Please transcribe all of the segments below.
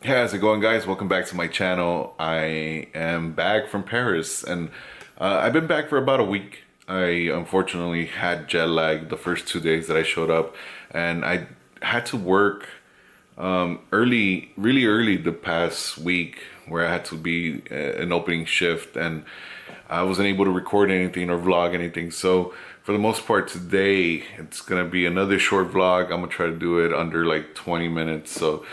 Hey, how's it going, guys? Welcome back to my channel. I am back from Paris, and I've been back for about a week. I unfortunately had jet lag the first 2 days that I showed up, and I had to work early, really early the past week, where I had to be an opening shift, and I wasn't able to record anything or vlog anything. So for the most part today, it's gonna be another short vlog. I'm gonna try to do it under like 20 minutes. So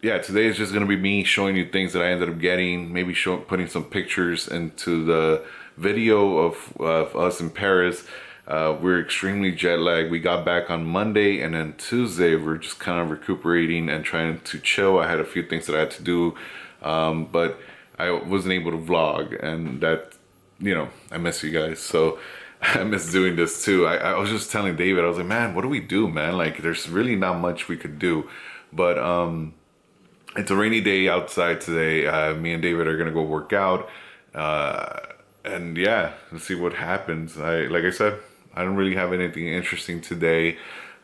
yeah, today is just gonna be me showing you things that I ended up getting, maybe putting some pictures into the video of us in Paris. We're extremely jet lagged. We got back on Monday, and then Tuesday we're just kind of recuperating and trying to chill. I had a few things that I had to do, but I wasn't able to vlog, and that, I miss you guys. So I miss doing this too. I was just telling David, I was like, man, what do we do, man? Like, there's really not much we could do, but it's a rainy day outside today. Me and David are gonna go work out, and yeah, let's see what happens. Like I said, I don't really have anything interesting today.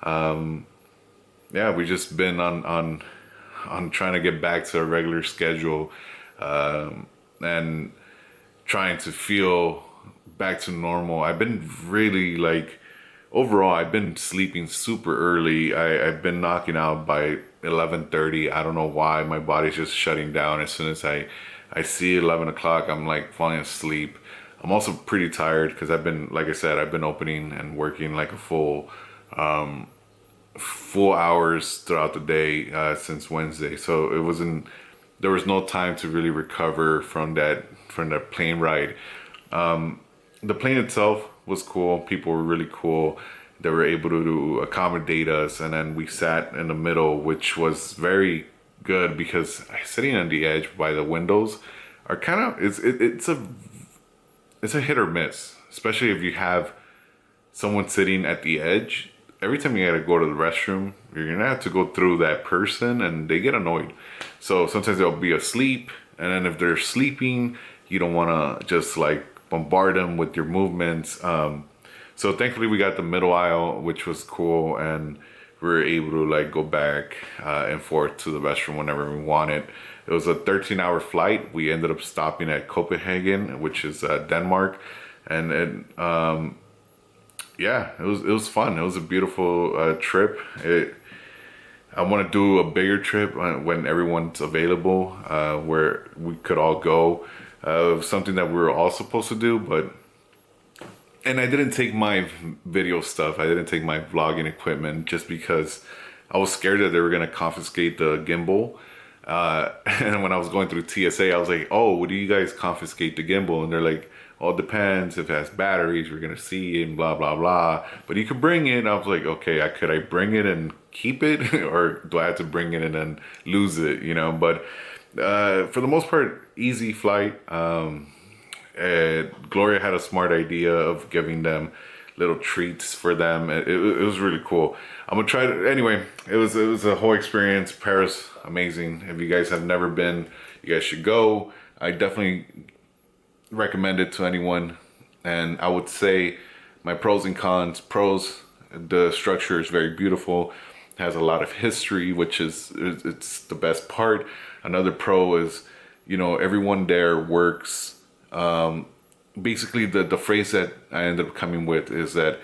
Yeah, we just been on trying to get back to a regular schedule, and trying to feel back to normal. I've been really like, overall, I've been sleeping super early. I've been knocking out by 11:30. I don't know why. My body's just shutting down. As soon as I see 11 o'clock, I'm like falling asleep. I'm also pretty tired because I've been, like I said, I've been opening and working like a full hours throughout the day since Wednesday. So there was no time to really recover from that plane ride. The plane itself was cool. People were really cool. They were able to accommodate us, and then we sat in the middle, which was very good because sitting on the edge by the windows are kind of it's a hit or miss, especially if you have someone sitting at the edge. Every time you gotta go to the restroom, you're gonna have to go through that person, and they get annoyed. So sometimes they'll be asleep, and then if they're sleeping, you don't wanna just like bombard them with your movements. So thankfully we got the middle aisle, which was cool, and we were able to like go back and forth to the restroom whenever we wanted. It was a 13-hour flight. We ended up stopping at Copenhagen, which is Denmark, and yeah, it was fun. It was a beautiful trip. I want to do a bigger trip when everyone's available, where we could all go. Something that we were all supposed to do, and I didn't take my video stuff. I didn't take my vlogging equipment just because I was scared that they were gonna confiscate the gimbal. And when I was going through TSA, I was like, "Oh, would you guys confiscate the gimbal?" And they're like, "Oh, it depends. If it has batteries, we're gonna see it, and blah blah blah. But you could bring it." I was like, "Okay, could I bring it and keep it, or do I have to bring it and then lose it?" But for the most part, easy flight. Gloria had a smart idea of giving them little treats for them. It was really cool. I'm gonna try to, anyway, it was a whole experience. Paris, amazing. If you guys have never been, you guys should go. I definitely recommend it to anyone. And I would say my pros and cons. Pros, the structure is very beautiful. It has a lot of history, which it's the best part. Another pro is, everyone there works. Basically, the phrase that I ended up coming with is that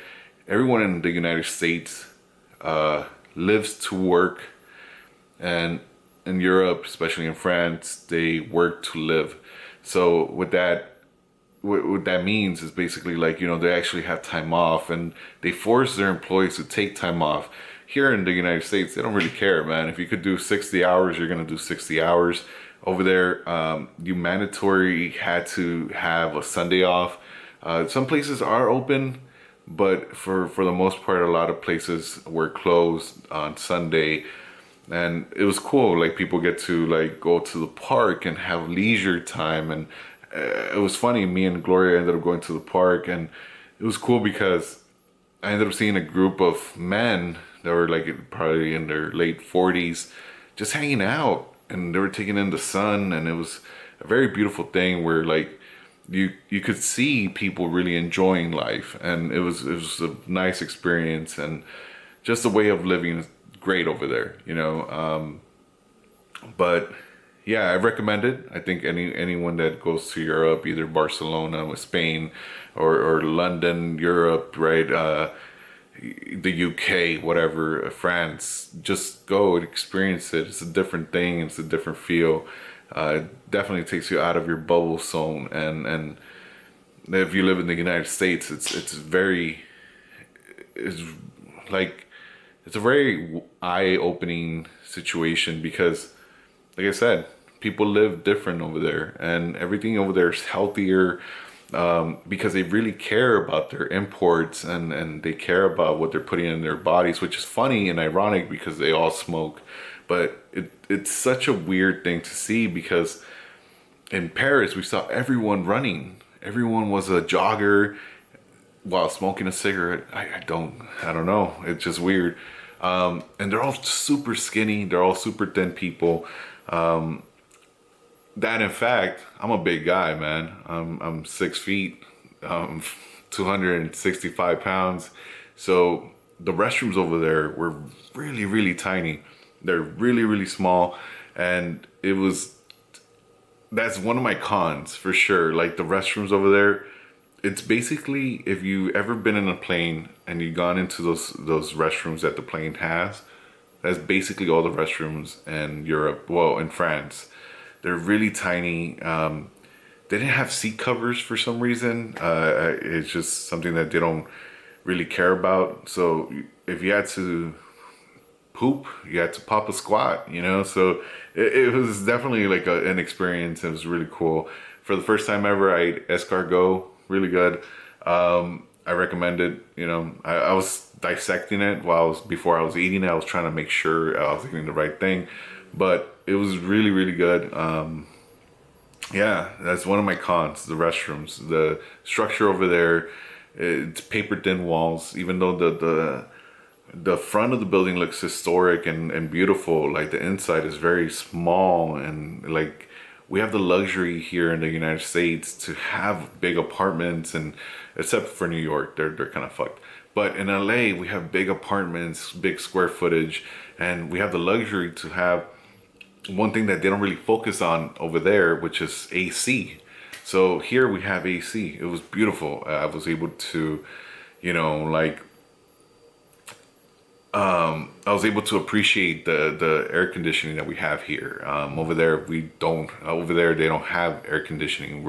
everyone in the United States lives to work, and in Europe, especially in France, they work to live. So with that, what that means is basically like, they actually have time off, and they force their employees to take time off. Here in the United States, they don't really care, man. If you could do 60 hours, you're gonna do 60 hours. Over there, you mandatory had to have a Sunday off. Some places are open, but for the most part, a lot of places were closed on Sunday. And it was cool. Like, people get to like go to the park and have leisure time. And it was funny. Me and Gloria ended up going to the park, and it was cool because I ended up seeing a group of men that were like probably in their late 40s, just hanging out, and they were taking in the sun, and it was a very beautiful thing where like you could see people really enjoying life, and it was a nice experience, and just the way of living is great over there. But yeah, I recommend it. I think anyone that goes to Europe, either Barcelona or Spain, or London, Europe, right? The UK, whatever, France, just go and experience it. It's a different thing. It's a different feel. It definitely takes you out of your bubble zone. And if you live in the United States, it's very, it's like, it's a very eye-opening situation because, like I said, people live different over there, and everything over there is healthier, because they really care about their imports, and they care about what they're putting in their bodies, which is funny and ironic because they all smoke. But it's such a weird thing to see because in Paris we saw everyone running. Everyone was a jogger while smoking a cigarette. I don't know. It's just weird. And they're all super skinny. They're all super thin people. That in fact, I'm a big guy, man. I'm 6 feet, 265 pounds. So the restrooms over there were really, really tiny. They're really, really small. And that's one of my cons for sure. Like the restrooms over there, it's basically, if you ever been in a plane and you've gone into those restrooms that the plane has, that's basically all the restrooms in Europe, well, in France. They're really tiny. They didn't have seat covers for some reason. It's just something that they don't really care about. So if you had to poop, you had to pop a squat, you know? So it was definitely like an experience. It was really cool. For the first time ever, I ate escargot, really good. I recommend it. You know, I was dissecting it before I was eating it. I was trying to make sure I was eating the right thing, but it was really, really good. Yeah, that's one of my cons, the restrooms. The structure over there, it's paper thin walls, even though the front of the building looks historic and beautiful, like the inside is very small. And like, we have the luxury here in the United States to have big apartments, and except for New York, they're kind of fucked. But in LA, we have big apartments, big square footage, and we have the luxury to have one thing that they don't really focus on over there, which is AC. So here we have AC. It was beautiful. I was able to, you know, like, I was able to appreciate the air conditioning that we have here. Over there we don't. Over there they don't have air conditioning.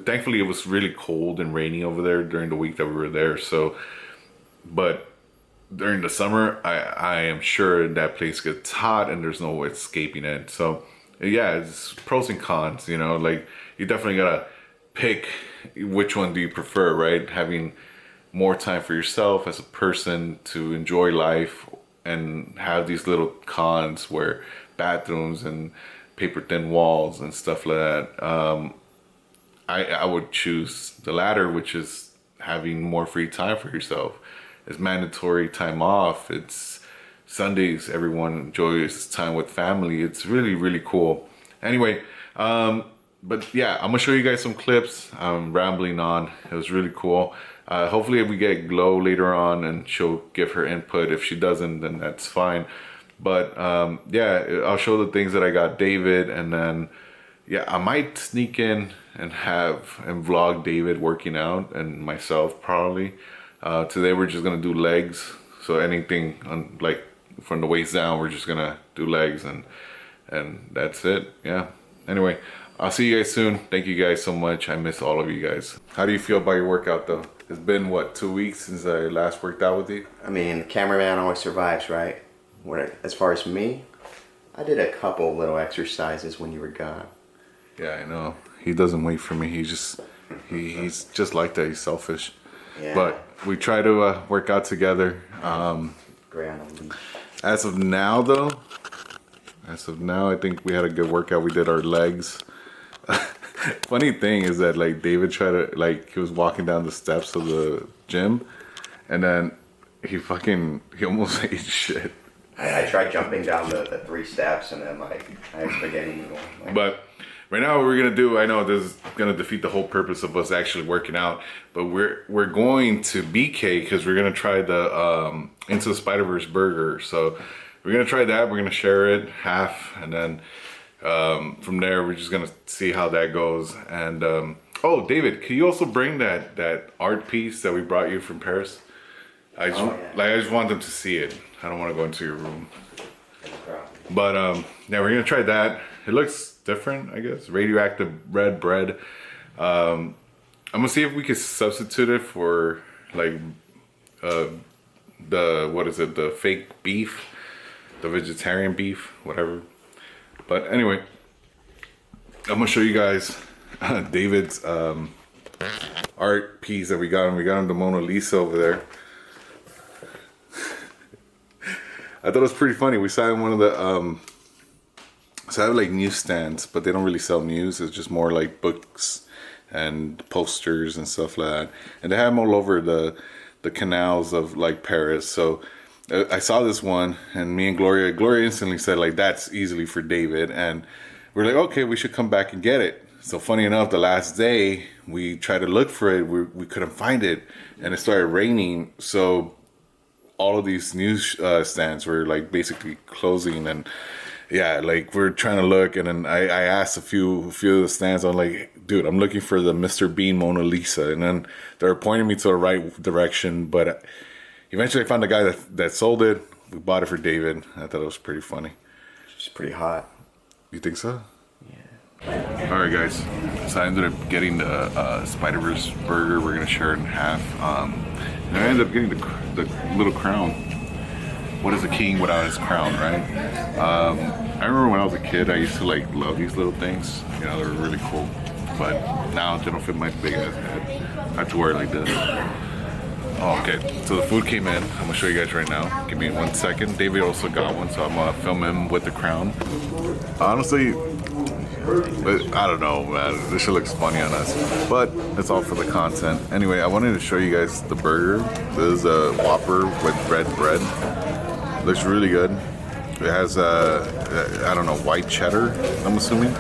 Thankfully it was really cold and rainy over there during the week that we were there. So, but during the summer, I am sure that place gets hot and there's no escaping it. So yeah, it's pros and cons, you know, like you definitely gotta pick which one do you prefer, right? Having more time for yourself as a person to enjoy life, and have these little cons where bathrooms and paper thin walls and stuff like that. I would choose the latter, which is having more free time for yourself. It's mandatory time off. It's Sundays. Everyone enjoys time with family. It's really, really cool. Anyway, but yeah, I'm gonna show you guys some clips. I'm rambling on. It was really cool. Hopefully we get Glow later on and she'll give her input. If she doesn't, then that's fine. But yeah, I'll show the things that I got David, and then yeah, I might sneak in and vlog David working out and myself probably. Today we're just gonna do legs. So anything on, like, from the waist down, we're just gonna do legs, and that's it. Yeah. Anyway, I'll see you guys soon. Thank you guys so much. I miss all of you guys. How do you feel about your workout though? It's been what, 2 weeks since I last worked out with you? I mean, cameraman always survives, right? As far as me, I did a couple little exercises when you were gone. Yeah, I know. He doesn't wait for me. He's just like that. He's selfish. Yeah. But we try to work out together. As of now, though, I think we had a good workout. We did our legs. Funny thing is that, like, David tried to, like, he was walking down the steps of the gym, and then he almost ate shit. I tried jumping down the 3 steps, and then, like, I had spaghetti noodle. But right now what we're gonna do, I know this is gonna defeat the whole purpose of us actually working out, but we're going to BK because we're gonna try the Into the Spider-Verse burger. So we're gonna try that. We're gonna share it half, and then from there we're just gonna see how that goes. And oh, David, can you also bring that art piece that we brought you from Paris? I just want them to see it. I don't want to go into your room. But yeah, we're gonna try that. It looks different, I guess. Radioactive red bread. I'm gonna see if we could substitute it for like the fake beef, the vegetarian beef, whatever. But anyway, I'm gonna show you guys David's art piece that we got him. We got him the Mona Lisa over there. I thought it was pretty funny. We saw in one of the so I have like newsstands, but they don't really sell news. It's just more like books and posters and stuff like that. And they have them all over the canals of like Paris. So I saw this one, and me and Gloria instantly said like, that's easily for David. And we're like, okay, we should come back and get it. So funny enough, the last day we tried to look for it, we couldn't find it, and it started raining. So all of these news stands were like basically closing, and yeah, like we're trying to look. And then I asked a few of the stands, I'm like, dude, I'm looking for the Mr. Bean Mona Lisa, and then they're pointing me to the right direction. But eventually I found the guy that sold it. We bought it for David. I thought it was pretty funny. It's pretty hot. You think so? Yeah. All right, guys. So I ended up getting the Spider-Verse burger. We're gonna share it in half. And I ended up getting the little crown. What is a king without his crown, right? I remember when I was a kid, I used to like love these little things. You know, they were really cool. But now they don't fit my big ass head. I have to wear it like this. Oh, okay. So the food came in. I'm gonna show you guys right now. Give me 1 second. David also got one, so I'm gonna film him with the crown. Honestly, I don't know, man. This shit looks funny on us, but it's all for the content. Anyway, I wanted to show you guys the burger. This is a Whopper with red bread. Looks really good. It has I don't know, white cheddar, I'm assuming.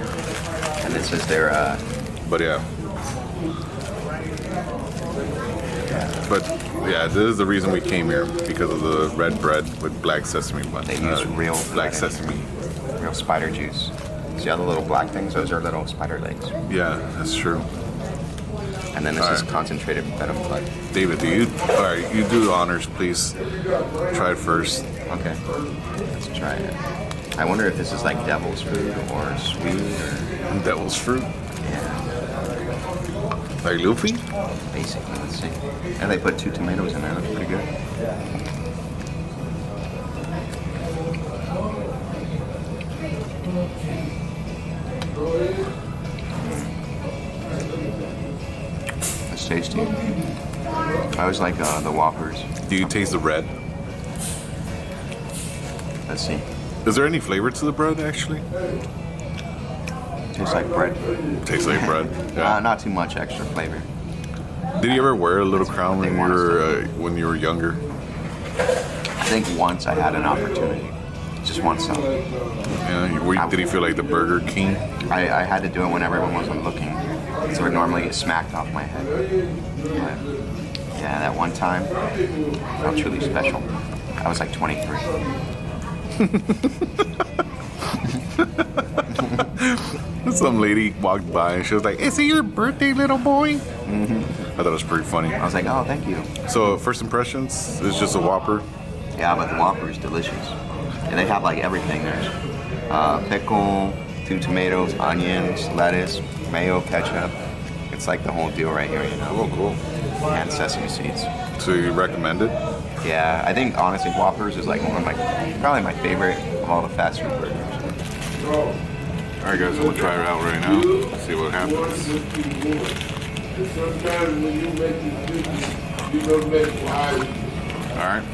And this is their but yeah. But yeah, this is the reason we came here, because of the red bread with black sesame bun. They use real black sesame, real spider juice. See all the little black things? Those are little spider legs. Yeah, that's true. And then this is concentrated venom blood. David, all right, you do the honors, please. Try it first. Okay, let's try it. I wonder if this is like devil's food or sweet or... Devil's fruit? Yeah. Like Luffy? Basically, let's see. And they put 2 tomatoes in there, that's pretty good. That's tasty. I always like the Whoppers. Do you taste the red? Let's see. Is there any flavor to the bread, actually? Tastes like bread. Tastes like bread. Yeah. Not too much extra flavor. Did you ever wear a little crown when you were younger? I think once I had an opportunity. Just once. Yeah. Did you feel like the Burger King? I had to do it whenever everyone wasn't looking. So it normally get smacked off my head. But yeah, that one time felt truly special. I was like 23. Some lady walked by and she was like, "Is it your birthday, little boy?" Mm-hmm. I thought it was pretty funny. I was like, "Oh, thank you." So first impressions, it's just a Whopper. Yeah, but the Whopper is delicious. And they have like everything. There's pickle, 2 tomatoes, onions, lettuce, mayo, ketchup. It's like the whole deal right here, you know. Oh, cool. And sesame seeds. So you recommend it? Yeah, I think honestly Whoppers is like probably my favorite of all the fast food burgers. Alright guys, I'm gonna try it out right now. See what happens. Alright.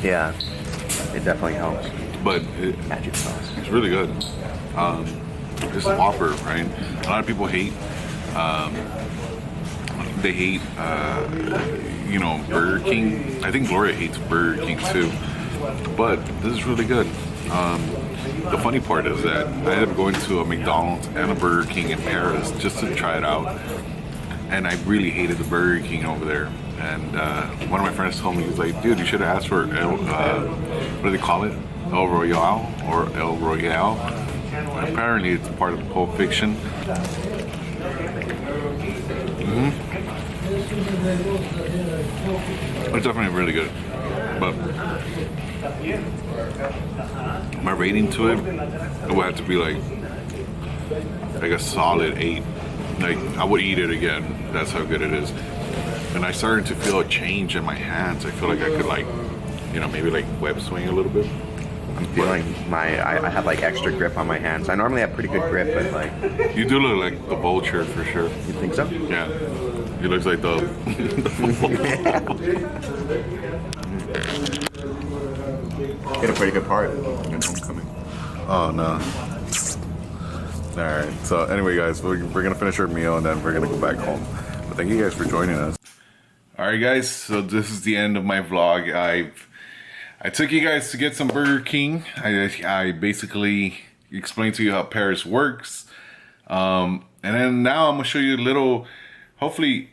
Yeah, it definitely helps. But Magic sauce. It's really good. It's a Whopper, right? A lot of people hate. They hate, Burger King. I think Gloria hates Burger King too. But this is really good. The funny part is that I ended up going to a McDonald's and a Burger King in Paris just to try it out. And I really hated the Burger King over there. And one of my friends told me, he's like, dude, you should have asked for what do they call it? El Royale or El Royale. Apparently it's part of Pulp Fiction. It's definitely really good. But my rating to it would have to be like a solid 8. Like, I would eat it again. That's how good it is. And I started to feel a change in my hands. I feel like I could, like, you know, maybe like web swing a little bit. I'm feeling I have like extra grip on my hands. I normally have pretty good grip, but like... You do look like the vulture for sure. You think so? Yeah. He looks like the Get a pretty good part in Homecoming. Oh no. Alright, so anyway guys, we're gonna finish our meal and then we're gonna go back home. But thank you guys for joining us. Alright guys, so this is the end of my vlog. I took you guys to get some Burger King. I basically explained to you how Paris works. And then now I'm gonna show you a little, hopefully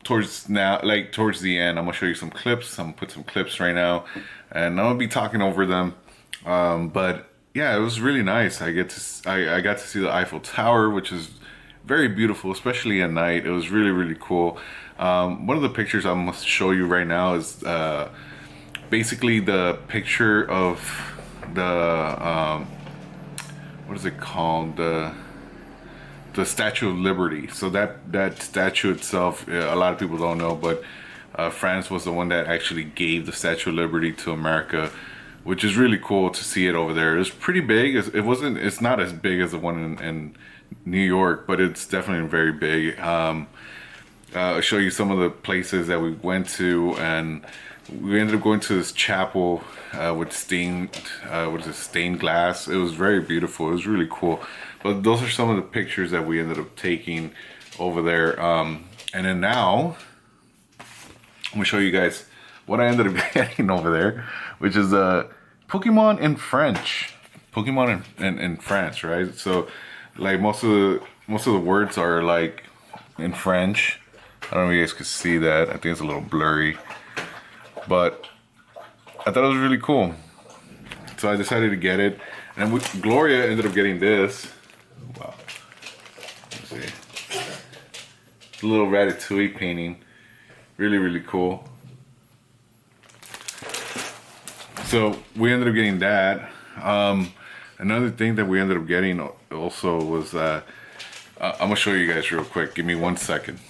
towards the end, I'm gonna show you some clips. I'm gonna put some clips right now and I'm gonna be talking over them. But yeah, it was really nice. I got to see the Eiffel Tower, which is very beautiful, especially at night. It was really, really cool. One of the pictures I'm gonna show you right now is basically the picture of the what is it called, the Statue of Liberty. So that statue itself, a lot of people don't know, but France was the one that actually gave the Statue of Liberty to America, which is really cool to see it over there. It's pretty big. It's not as big as the one in New York, but it's definitely very big. I'll show you some of the places that we went to, and we ended up going to this chapel with stained glass. It was very beautiful. It was really cool. But those are some of the pictures that we ended up taking over there. And then now, I'm gonna show you guys what I ended up getting over there, which is Pokemon in French. Pokemon in France, right? So, like most of the words are like in French. I don't know if you guys can see that. I think it's a little blurry, but I thought it was really cool. So I decided to get it, and Gloria ended up getting this. Wow. Let's see. A little Ratatouille painting. Really, really cool. So we ended up getting that. Another thing that we ended up getting also was I'm gonna show you guys real quick. Give me 1 second.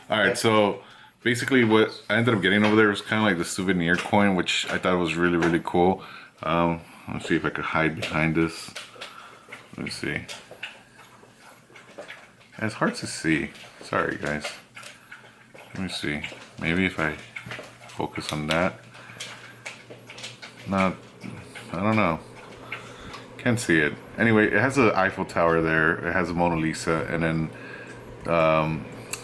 All right, so basically what I ended up getting over there was kind of like the souvenir coin, which I thought was really, really cool. Let's see if I could hide behind this. Let me see. It's hard to see. Sorry, guys. Let me see. Maybe if I focus on that. Not, I don't know. Can't see it. Anyway, it has the Eiffel Tower there. It has a Mona Lisa, and then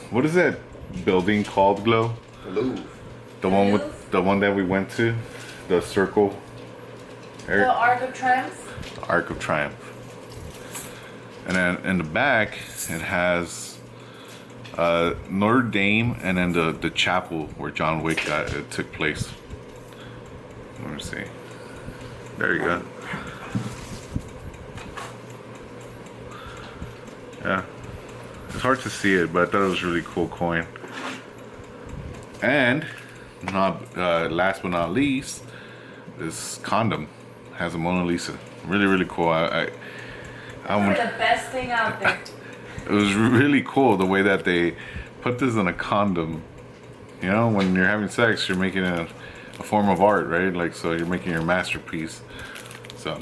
what is that building called, Glow? The Louvre. The one that we went to, the circle. The Arc of Triumph. The Arc of Triumph. And then in the back, it has Notre Dame, and then the chapel where John Wick it took place. Let me see. There you go. Yeah, it's hard to see it, but I thought it was a really cool coin. And last but not least, this condom has a Mona Lisa. Really, really cool. It's the best thing out there. It was really cool the way that they put this in a condom. You know, when you're having sex, you're making a form of art, right? Like, so you're making your masterpiece. So,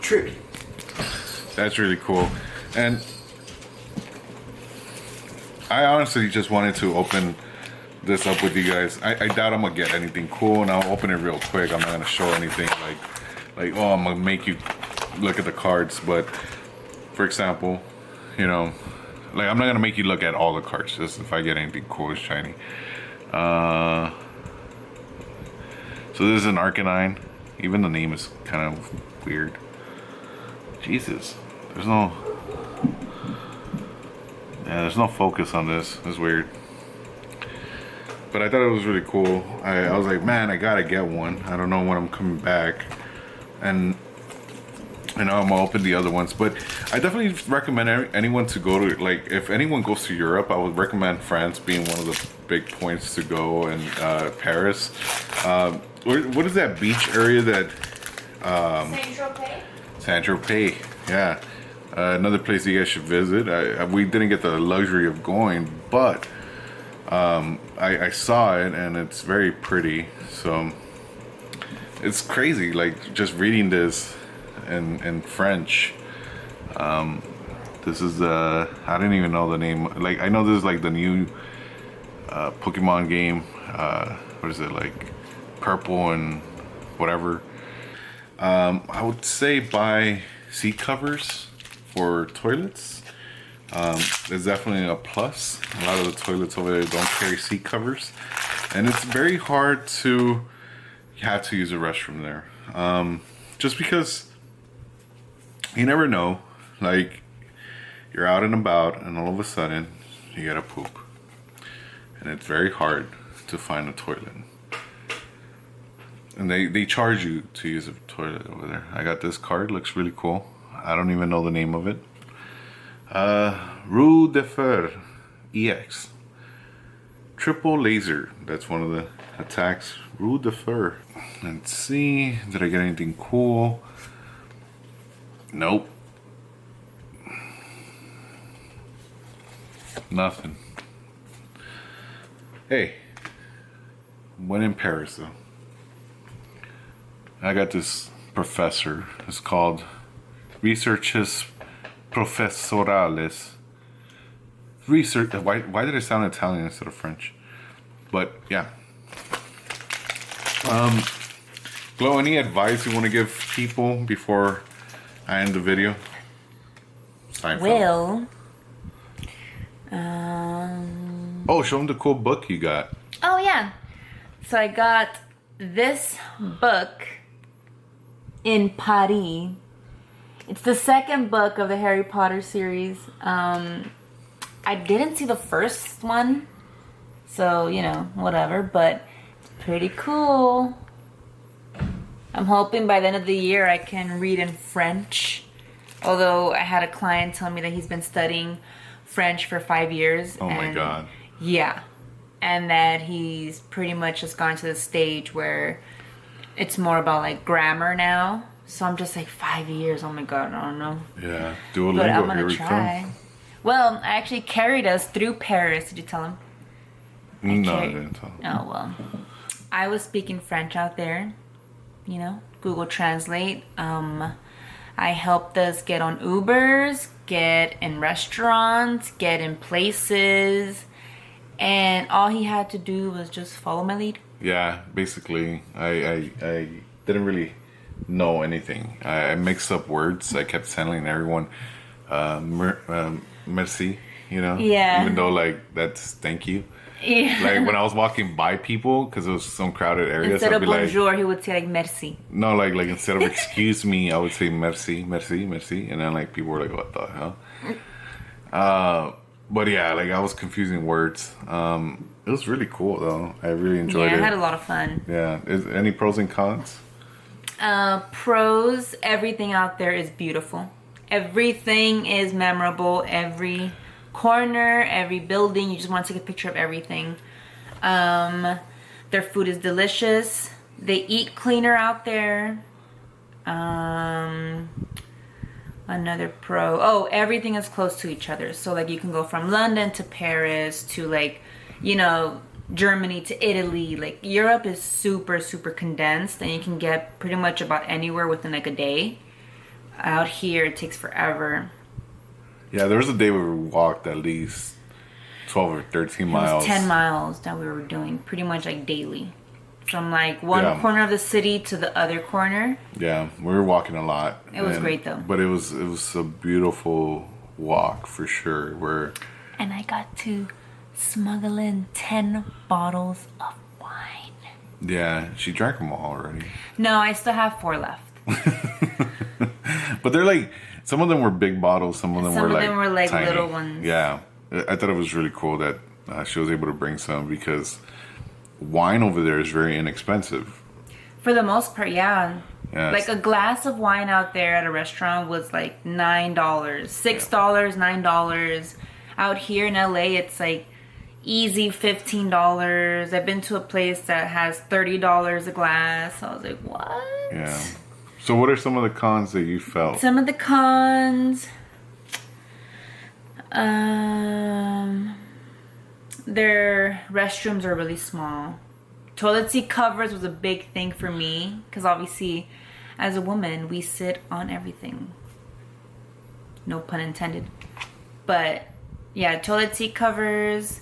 Trippy. That's really cool. And I honestly just wanted to open this up with you guys. I doubt I'm gonna get anything cool, and I'll open it real quick. I'm not gonna show anything like oh, I'm gonna make you look at the cards. But for example, you know, like I'm not gonna make you look at all the cards. Just if I get anything cool, it's shiny. So this is an Arcanine. Even the name is kind of weird. Jesus, there's no focus on this. It's weird. but I thought it was really cool. I was like, man, I gotta get one. I don't know when I'm coming back, and I'm gonna open the other ones. But I definitely recommend anyone to go to, like, if anyone goes to Europe, I would recommend France being one of the big points to go, and Paris. What is that beach area that? Saint-Tropez? Saint-Tropez, yeah. Another place you guys should visit. We didn't get the luxury of going, but I saw it and it's very pretty. So it's crazy, like just reading this in French. This is I didn't even know the name. Like, I know this is like the new Pokemon game. What is it, like purple and whatever. I would say buy seat covers for toilets. It's definitely a plus. A lot of the toilets over there don't carry seat covers, and it's very hard to have to use a restroom there. Just because you never know, like you're out and about and all of a sudden you gotta poop, and it's very hard to find a toilet. And they charge you to use a toilet over there. I got this card, looks really cool. I don't even know the name of it. Rue de Fer EX. Triple laser. That's one of the attacks. Rue de Fer. Let's see. Did I get anything cool? Nope. Nothing. Hey. When in Paris though. I got this professor. It's called Researches Professorales. Research. Why did it sound Italian instead of French? But yeah. Glo, any advice you want to give people before I end the video? Well, oh, show them the cool book you got. oh yeah. So I got this book in Paris. It's the second book of the Harry Potter series. I didn't see the first one, so you know, whatever, but it's pretty cool. I'm hoping by the end of the year I can read in French, although I had a client tell me that he's been studying French for 5 years. Oh my god. Yeah, and that he's pretty much just gone to the stage where it's more about like grammar now. So I'm just like 5 years. Oh my god, I don't know. Yeah, But I'm Duolingo, gonna here we try. come. Well, I actually carried us through Paris. Did you tell him? No, I carried- didn't tell. Oh well. I was speaking French out there. You know, Google Translate. I helped us get on Ubers, get in restaurants, get in places, and all he had to do was just follow my lead. Yeah, basically, I didn't really know anything. I mixed up words. I kept telling everyone, merci, you know? Yeah. Even though, like, that's thank you. Yeah. Like, when I was walking by people, because it was some crowded areas, Instead I'd of be like, bonjour, he would say like merci. no, like instead of excuse me, I would say merci, merci, merci. And then, like, people were like, what the hell? But yeah, like, I was confusing words. It was really cool, though. I really enjoyed Yeah, it. I had a lot of fun. Yeah. Is any pros and cons? Pros, everything out there is beautiful. Everything is memorable. Every corner, every building, you just want to take a picture of everything. Their food is delicious. They eat cleaner out there. Another pro. Oh, everything is close to each other. So like you can go from London to Paris to like, you know, Germany to Italy. Like Europe is super, super condensed and you can get pretty much about anywhere within like a day. Out here, it takes forever. Yeah, there was a day where we walked at least 12 or 13 It miles. was 10 miles that we were doing pretty much like daily. From like one Yeah. corner of the city to the other corner. Yeah, we were walking a lot. It was great, though. But it was a beautiful walk for sure. Where And I got to smuggle in 10 bottles of wine. yeah, she drank them all already. No, I still have 4 left. But they're like, some of them were big bottles, some of them Some were of them were, like, tiny. little ones. Yeah, I thought it was really cool that she was able to bring some because wine over there is very inexpensive. For the most part, yeah. Yeah, Like a glass of wine out there at a restaurant was like $9, $6, $9. Out here in LA, it's like easy $15. I've been to a place that has $30 a glass. I was like, what? Yeah. So what are some of the cons that you felt? Some of the cons, their restrooms are really small. Toilet seat covers was a big thing for me because obviously, as a woman, we sit on everything. No pun intended. But yeah, toilet seat covers.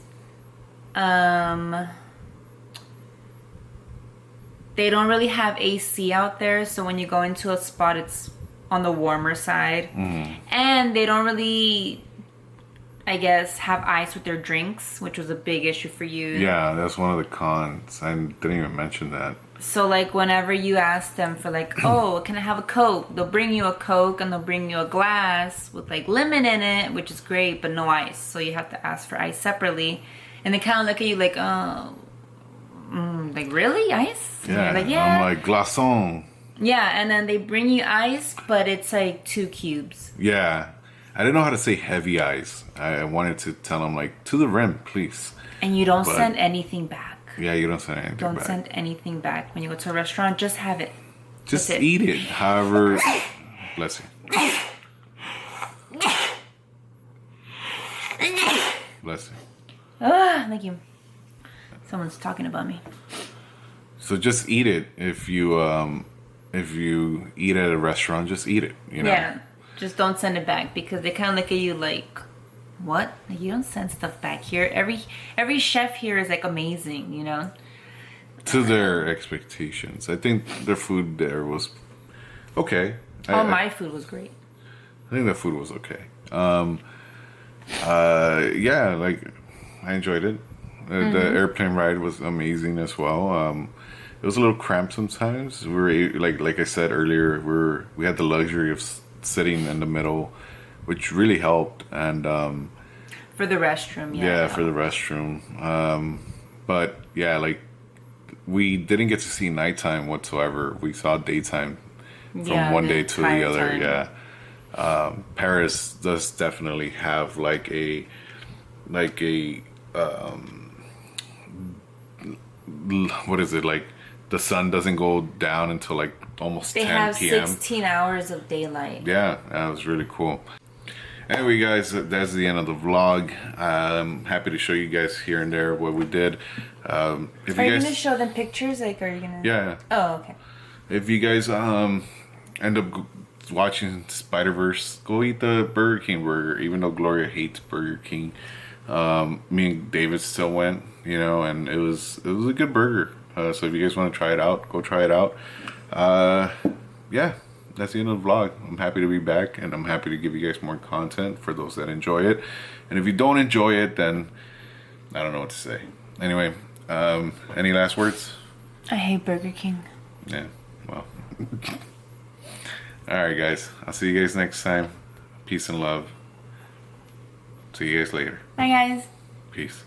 They don't really have AC out there, so when you go into a spot, it's on the warmer side. And they don't really, I guess, have ice with their drinks, which was a big issue for you. Yeah, that's one of the cons. I didn't even mention that. So, like, whenever you ask them for, like, oh, can I have a Coke? They'll bring you a Coke and they'll bring you a glass with, like, lemon in it, which is great, but no ice. So you have to ask for ice separately. And they kind of look at you like, oh, like, really? Ice? Yeah, like, yeah. I'm like, glaçon. Yeah, and then they bring you ice, but it's like 2 cubes. Yeah. I didn't know how to say heavy ice. I wanted to tell them, like, to the rim, please. And you don't send anything back. Yeah, you don't send anything Don't back. send anything back. When you go to a restaurant, just have it. Just That's it. eat it. However, bless you. Bless you. Ah, thank you. Someone's talking about me. So just eat it. If you eat at a restaurant, just eat it. You know. Yeah, just don't send it back because they kind of look at you like, what? Like, you don't send stuff back here. Every chef here is like amazing, you know. To their expectations, I think their food there was okay. My food was great. I think the food was okay. Yeah, like I enjoyed it. The airplane ride was amazing as well. It was a little cramped sometimes. We were like I said earlier, we had the luxury of sitting in the middle, which really helped. And For the restroom, yeah. yeah, for the restroom. But yeah, like we didn't get to see nighttime whatsoever. We saw daytime from one day to the other. time. Yeah. Paris does definitely have like a what is it, like the sun doesn't go down until like almost They 10 have p.m. 16 hours of daylight. Yeah, that was really cool. Anyway, guys, that's the end of the vlog. I'm happy to show you guys here and there what we did. If Are you you guys, gonna show them pictures? Like, are you gonna? yeah, Oh, okay. if you guys end up watching Spider-Verse, go eat the Burger King burger. Even though Gloria hates Burger King, me and David still went, you know, and it was a good burger. So if you guys want to try it out, go try it out. Yeah, that's the end of the vlog. I'm happy to be back, and I'm happy to give you guys more content for those that enjoy it. And if you don't enjoy it, then I don't know what to say. Anyway, any last words? I hate Burger King. Yeah, well. Alright, guys. I'll see you guys next time. Peace and love. See you guys later. Bye, guys. Peace.